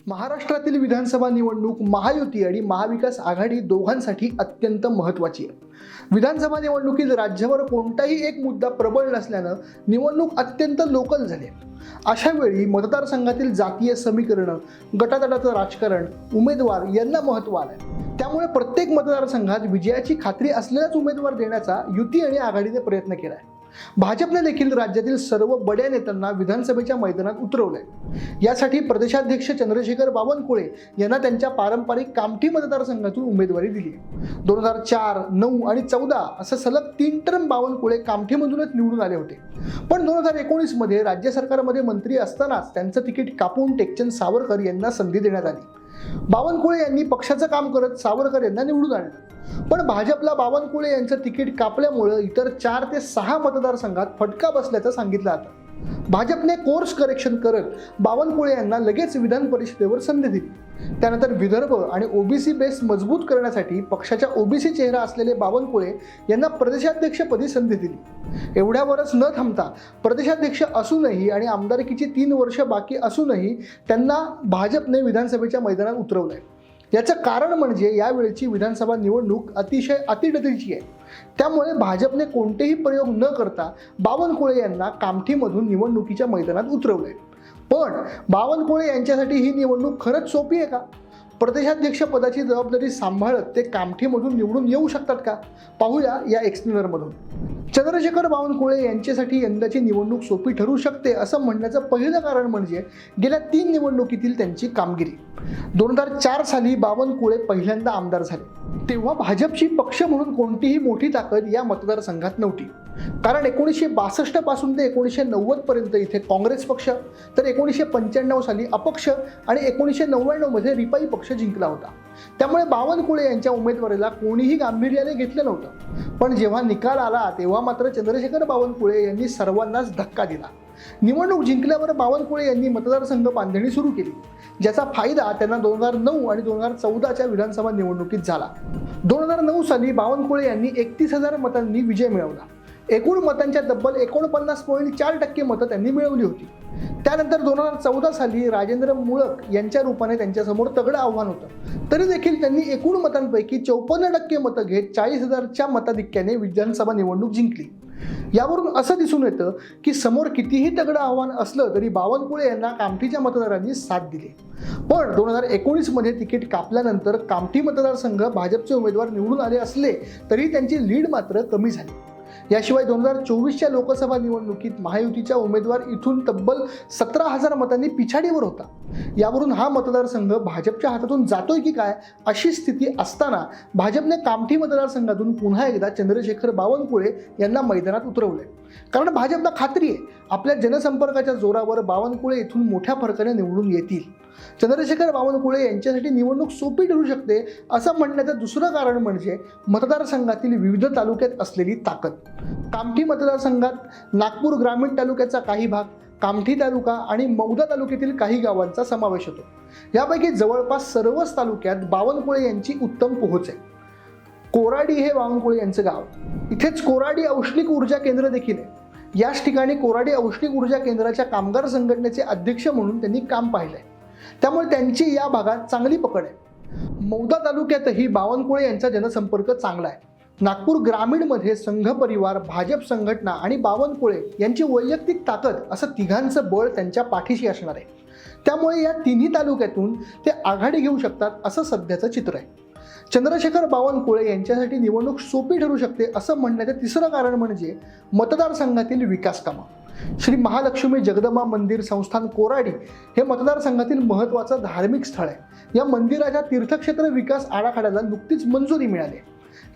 महाराष्ट्रातील विधानसभा निवडणूक महायुती आणि महाविकास आघाडी दोघांसाठी अत्यंत महत्त्वाची आहे. विधानसभा निवडणुकीत राज्यावर कोणताही एक मुद्दा प्रबळ नसल्यानं निवडणूक अत्यंत लोकल झाली आहे. अशा वेळी मतदारसंघातील जातीय समीकरण, गटातटाचं राजकारण, उमेदवार यांना महत्त्व आलंय. त्यामुळे प्रत्येक मतदारसंघात विजयाची खात्री असलेलाच उमेदवार देण्याचा युती आणि आघाडीने प्रयत्न केला आहे. भाजपने देखील राज्यातील सर्व बड्या नेत्यांना विधानसभेच्या मैदानात उतरवलंय. यासाठी प्रदेशाध्यक्ष चंद्रशेखर बावनकुळे यांना त्यांच्या पारंपरिक कामठी मतदारसंघातून उमेदवारी दिली. 2004, 9 आणि 14 असं सलग 3 टर्म बावनकुळे कामठीमधूनच निवडून आले होते. पण 2019 मध्ये राज्य सरकारमध्ये मंत्री असतानाच त्यांचं तिकीट कापून टेकचंद सावरकर यांना संधी देण्यात आली. बावनकुळे यांनी पक्षाचं काम करत सावरकर यांना निवडून आणलं. पण भाजपला बावनकुळे यांचं तिकीट कापल्यामुळे इतर 4 ते 6 मतदारसंघात फटका बसल्याचं सांगितलं जातं. भाजपने कोर्स करेक्शन करत बावनकुळे यांना लगेच विधान परिषदेवर संधी दिली. त्यानंतर विदर्भ आणि ओबीसी बेस मजबूत करण्यासाठी पक्षाच्या ओबीसी चेहरा असलेले बावनकुळे यांना प्रदेशाध्यक्षपदी संधी दिली. एवढ्यावरच न थांबता प्रदेशाध्यक्ष असूनही आणि आमदारकीची 3 वर्ष बाकी असूनही त्यांना भाजपने विधानसभेच्या मैदानात उतरवलंय. याचं कारण म्हणजे यावेळची विधानसभा निवडणूक अतिशय अतिगतीची आहे. त्यामुळे भाजपने कोणतेही प्रयोग न करता बावनकुळे यांना कामठीमधून निवडणुकीच्या मैदानात उतरवले. पण बावनकुळे यांच्यासाठी ही निवडणूक खरंच सोपी आहे का? प्रदेशाध्यक्ष पदाची जबाबदारी सांभाळत ते कामठीमधून निवडून येऊ शकतात का? पाहूया या एक्सप्लेनरमधून. चंद्रशेखर बावनकुळे यांच्यासाठी यंदाची निवडणूक सोपी ठरू शकते असं म्हणण्याचं पहिलं कारण म्हणजे गेल्या 3 निवडणुकीतील त्यांची कामगिरी. 2004 साली बावनकुळे पहिल्यांदा आमदार झाले. तेव्हा भाजपची पक्ष म्हणून कोणतीही मोठी ताकद या मतदारसंघात नव्हती. कारण 1962 पासून ते 1990 पर्यंत इथे काँग्रेस पक्ष, तर 1995 साली अपक्ष आणि 1999 मध्ये रिपाई पक्ष जिंकला होता. त्यामुळे बावनकुळे यांच्या उमेदवारीला कोणीही गांभीर्याने घेतलं नव्हतं. पण जेव्हा निकाल आला तेव्हा मात्र चंद्रशेखर बावनकुळे यांनी सर्वांनाच धक्का दिला. निवडणूक जिंकल्यावर बावनकुळे यांनी मतदारसंघ बांधणी सुरू केली, ज्याचा फायदा त्यांना 2009 आणि 2014च्या विधानसभा निवडणुकीत झाला. 2009 साली बावनकुळे यांनी 31,000 मतांनी विजय मिळवला. एकूण मतांच्या तब्बल 49.4% मतं त्यांनी मिळवली होती. त्यानंतर 2014 साली राजेंद्र मुळक यांच्या रूपाने त्यांच्यासमोर तगडं आव्हान होतं. तरी देखील त्यांनी एकूण मतांपैकी 54% मतं घेत 40,000च्या मताधिक्याने विधानसभा निवडणूक जिंकली. यावरून असं दिसून येतं की समोर कितीही तगडं आव्हान असलं तरी बावनकुळे यांना कामठीच्या मतदारांनी साथ दिली. पण 2019 मध्ये तिकीट कापल्यानंतर कामठी मतदारसंघ भाजपचे उमेदवार निवडून आले असले तरी त्यांची लीड मात्र कमी झाली. याशिवाय 2024च्या लोकसभा निवडणुकीत महायुतीचा उमेदवार इथून तब्बल 17,000 मतांनी पिछाडीवर होता. यावरून हा मतदारसंघ भाजपच्या हातातून जातोय की काय अशी स्थिती असताना भाजपने कामठी मतदारसंघातून पुन्हा एकदा चंद्रशेखर बावनकुळे यांना मैदानात उतरवले. कारण भाजपला खात्री आहे आपल्या जनसंपर्काच्या जोरावर बावनकुळे इथून मोठ्या फरकाने निवडून येतील. चंद्रशेखर बावनकुळे यांच्यासाठी निवडणूक सोपी ठरू शकते असं म्हणण्याचं दुसरं कारण म्हणजे मतदारसंघातील विविध तालुक्यात असलेली ताकद. कामठी मतदारसंघात नागपूर ग्रामीण तालुक्याचा काही भाग, कामठी तालुका आणि मौदा तालुक्यातील काही गावांचा समावेश होतो. यापैकी जवळपास सर्वच तालुक्यात बावनकुळे यांची उत्तम पोहोच आहे. कोराडी हे बावनकुळे यांचं गाव. इथेच कोराडी औष्णिक ऊर्जा केंद्र देखील आहे. याच ठिकाणी कोराडी औष्णिक ऊर्जा केंद्राच्या कामगार संघटनेचे अध्यक्ष म्हणून त्यांनी काम पाहिलंय. त्यामुळे त्यांची या भागात चांगली पकड आहे. मौदा तालुक्यातही बावनकुळे यांचा जनसंपर्क चांगला आहे. नागपूर ग्रामीणमध्ये संघ परिवार, भाजप संघटना आणि बावनकुळे यांची वैयक्तिक ताकद असं तिघांचं बळ त्यांच्या पाठीशी असणार आहे. त्यामुळे या तिन्ही तालुक्यातून ते आघाडी घेऊ शकतात असं सध्याचं चित्र आहे. चंद्रशेखर बावनकुळे यांच्यासाठी निवडणूक सोपी ठरू शकते असं म्हणण्याचं तिसरं कारण म्हणजे मतदारसंघातील विकास कामं. श्री महालक्ष्मी जगदंबा मंदिर संस्थान कोराडी हे मतदारसंघातील महत्त्वाचं धार्मिक स्थळ आहे. या मंदिराच्या तीर्थक्षेत्र विकास आराखड्याला नुकतीच मंजुरी मिळाली.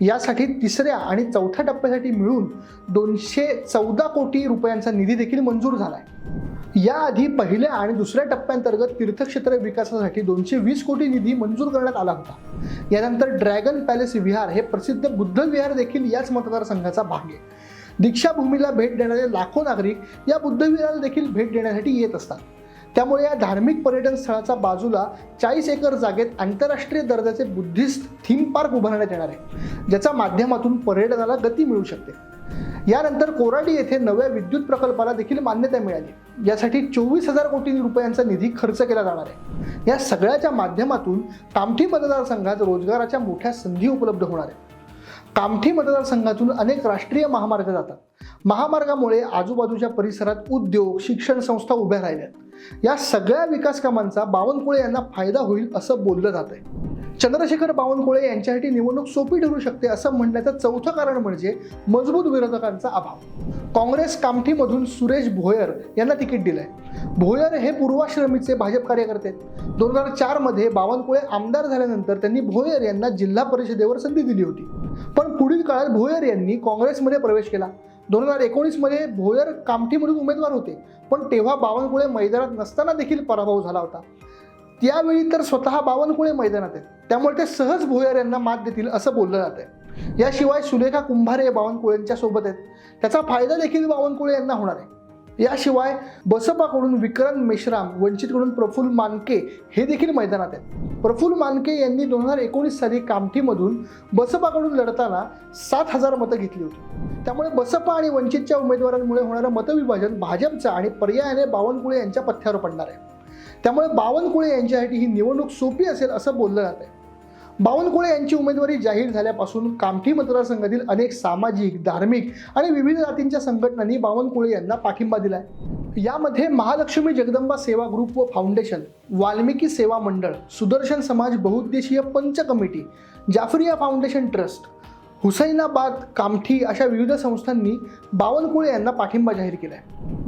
यासाठी 3ऱ्या आणि 4थ्या टप्प्यासाठी मिळून 214 कोटी रुपयांचा निधी देखील मंजूर झाला आहे. याआधी पहिल्या आणि 2ऱ्या टप्प्यांतर्गत तीर्थक्षेत्र विकासासाठी 220 कोटी निधी मंजूर करण्यात आला होता. यानंतर ड्रॅगन पॅलेस विहार हे प्रसिद्ध बुद्ध विहार देखील याच मतदारसंघाचा भाग आहे. दीक्षाभूमीला भेट देणारे लाखो नागरिक या बुद्ध विहाराला देखील भेट देण्यासाठी येत असतात. त्यामुळे या धार्मिक पर्यटन स्थळाच्या बाजूला 40 एकर जागेत आंतरराष्ट्रीय दर्जाचे बुद्धिस्ट थीम पार्क उभारण्यात येणार आहे, ज्याच्या माध्यमातून पर्यटनाला गती मिळू शकते. यानंतर कोराडी येथे नव्या विद्युत प्रकल्पाला देखील मान्यता मिळाली। यासाठी 24,000 कोटी रुपयांचा निधी खर्च केला जाणार आहे। या सगळ्याच्या माध्यमातून कामठी मतदारसंघात रोजगाराच्या मोठ्या संधी उपलब्ध होणार आहेत। कामठी मतदारसंघातून अनेक राष्ट्रीय महामार्ग जातात। महामार्गामुळे आजूबाजूच्या परिसरात उद्योग, शिक्षण संस्था उभ्या राहिल्यात। या सगळ्या विकास कामांचा बावनकुळे यांना फायदा होईल असं बोललं जातंय। चंद्रशेखर बावनकुळे यांच्यासाठी निवडणूक सोपी ठरू शकते असं म्हणण्याचं चौथं कारण म्हणजे मजबूत विरोधकांचा अभाव। काँग्रेस कामठीमधून सुरेश भोयर यांना तिकीट दिलंय। भोयर हे पूर्वाश्रमीचे भाजप कार्यकर्ते आहेत। 2004 मध्ये बावनकुळे आमदार झाल्यानंतर त्यांनी भोयर यांना जिल्हा परिषदेवर संधी दिली होती, पण पुढील काळात भोयर यांनी काँग्रेसमध्ये प्रवेश केला। 2019 मध्ये भोयर कामठीमधून उमेदवार होते, पण तेव्हा बावनकुळे मैदानात नसताना देखील पराभव झाला होता। त्यावेळी तर स्वतः बावनकुळे मैदानात आहेत, त्यामुळे ते सहज भोयर यांना मात देतील असं बोललं जातंय। याशिवाय सुलेखा कुंभारे बावनकुळेंच्या सोबत आहेत, त्याचा फायदा देखील बावनकुळे यांना होणार आहे। याशिवाय बसपाकडून विक्रांत मेश्राम, वंचितकडून प्रफुल्ल मानके हे देखील मैदानात आहेत। प्रफुल्ल मानके यांनी 2019 साली कामठीमधून बसपाकडून लढताना 7,000 मतं घेतली होती। त्यामुळे बसपा आणि वंचितच्या उमेदवारांमुळे होणारं मतविभाजन भाजपचा आणि पर्यायाने बावनकुळे यांच्या पथ्यावर पडणार आहे। त्यामुळे बावनकुळे यांच्यासाठी ही निवडणूक सोपी असेल असं बोललं जात आहे। बावनकुळे यांची उमेदवारी जाहीर झाल्यापासून कामठी मतदारसंघातील अनेक सामाजिक, धार्मिक आणि विविध जातींच्या संघटनांनी बावनकुळे यांना पाठिंबा दिलाय। यामध्ये महालक्ष्मी जगदंबा सेवा ग्रुप व फाउंडेशन, वाल्मिकी सेवा मंडळ, सुदर्शन समाज बहुउद्देशीय पंच committee, Jafaria foundation trust, Husainabad Kamthi अशा विविध संस्थांनी बावनकुळे यांना पाठिंबा जाहीर केलाय,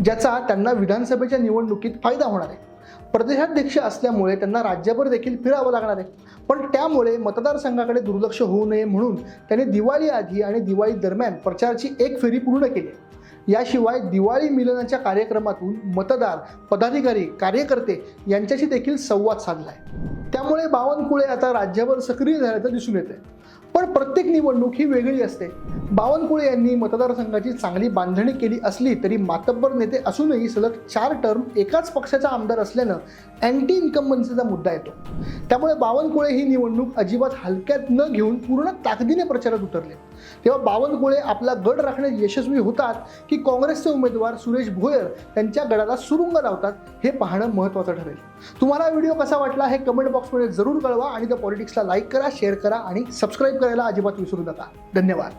ज्याचा त्यांना विधानसभेच्या निवडणुकीत फायदा होणार आहे। प्रदेशाध्यक्ष असल्यामुळे त्यांना राज्यभर देखील फिरावं लागणार आहे, पण त्यामुळे मतदारसंघाकडे दुर्लक्ष होऊ नये म्हणून त्यांनी दिवाळी आधी आणि दिवाळी दरम्यान प्रचाराची एक फेरी पूर्ण केली। याशिवाय दिवाळी मिलनाच्या कार्यक्रमातून मतदार, पदाधिकारी, कार्यकर्ते यांच्याशी देखील संवाद साधलाय। त्यामुळे बावनकुळे आता राज्यभर सक्रिय झाल्याचं दिसून येते। पण प्रत्येक निवडणूक ही वेगळी असते। बावनकुळे यांनी मतदारसंघाची चांगली बांधणी केली असली तरी मातब्बर नेते असूनही सलग 4 टर्म एकाच पक्षाचा आमदार असल्यानं अँटी इन्कम्बन्सीचा मुद्दा येतो। त्यामुळे बावनकुळे ही निवडणूक अजिबात हलक्यात न घेऊन पूर्ण ताकदीने प्रचारात उतरले। तेव्हा बावनकुळे आपला गड राखण्यात यशस्वी होतात की काँग्रेसचे उमेदवार सुरेश भोयर त्यांच्या गडाला सुरुंग लावतात, हे पाहणं महत्त्वाचं ठरेल। तुम्हाला व्हिडिओ कसा वाटला हे कमेंट बॉक्समध्ये जरूर कळवा आणि द पॉलिटिक्सला लाईक करा, शेअर करा आणि सबस्क्राईब करायला अजिबात विसरू नका। धन्यवाद।